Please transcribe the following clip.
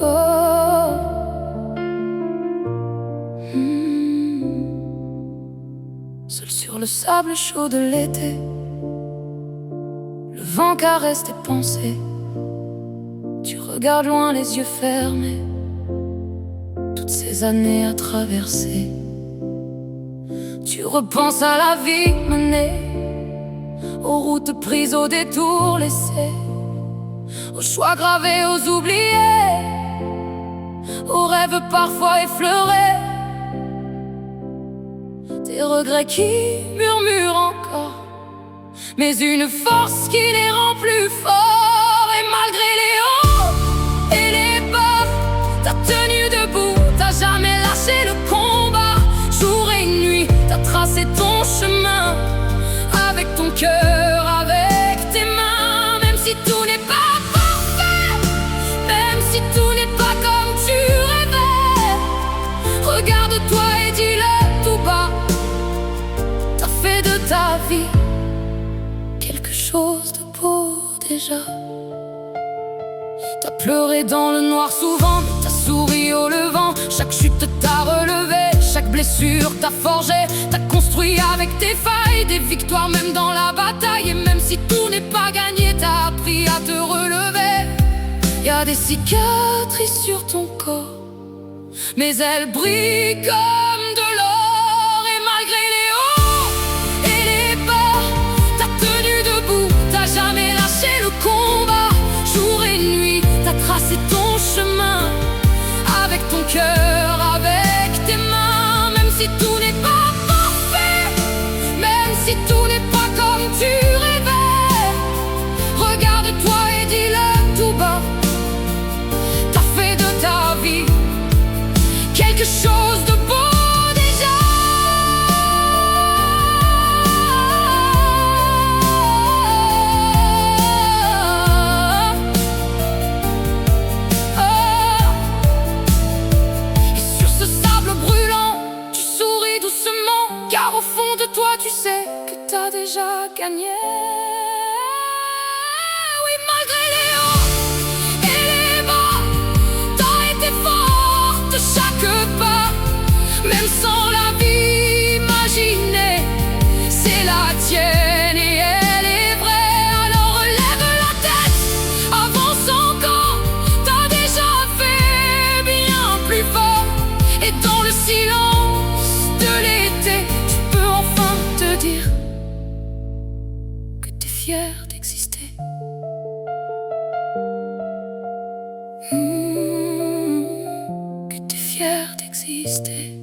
Oh. Seul sur le sable chaud de l'été, le vent caresse tes pensées. Tu regardes loin les yeux fermés, toutes ces années à traverser. Tu repenses à la vie menée, aux routes prises, aux détours laissés, aux choix gravés, aux oubliés, aux rêves parfois effleurés. Des regrets qui murmurent encore, mais une force qui les rend plus forts. Et malgré les hauts et les bas, t'as tenu debout, t'as jamais lâché le combat. Jour et nuit, t'as tracé ton chemin, avec ton cœur, avec tes mains. Même si tout n'est pas parfait, même si tout n'est pas comme tu rêvais, regarde-toi et dis-le tout bas. T'as fait de ta vie quelque chose de beau déjà. T'as pleuré dans le noir souvent, t'as souri au levant. Chaque chute t'a relevé, chaque blessure t'a forgé. T'as construit avec tes failles des victoires même dans la bataille. Et même si tout n'est pas gagné, t'as appris à te relever. Y'a des cicatrices sur ton corps, mais elles brillent comme de l'or. Et malgré les hauts et les bas, t'as tenu debout, t'as jamais lâché le combat. Jour et nuit, t'as tracé ton chemin, avec ton cœur, avec tes mains. Même si tout n'est pas parfait, même si tout n'est pas comme tu rêvais, regarde-toi et dis-le tout bas. T'as fait de ta vie quelque chose de beau déjà. Et sur ce sable brûlant, tu souris doucement, car au fond de toi tu sais que t'as déjà gagné. Oui, malgré les hauts et les bas, t'as été forte chaque pas. Même sans la vie imaginée, c'est la tienne et elle est vraie. Alors relève la tête, avance encore, t'as déjà fait bien plus fort. Et dans le silence de l'été, tu peux enfin te dire que t'es fier d'exister. Que t'es fier d'exister.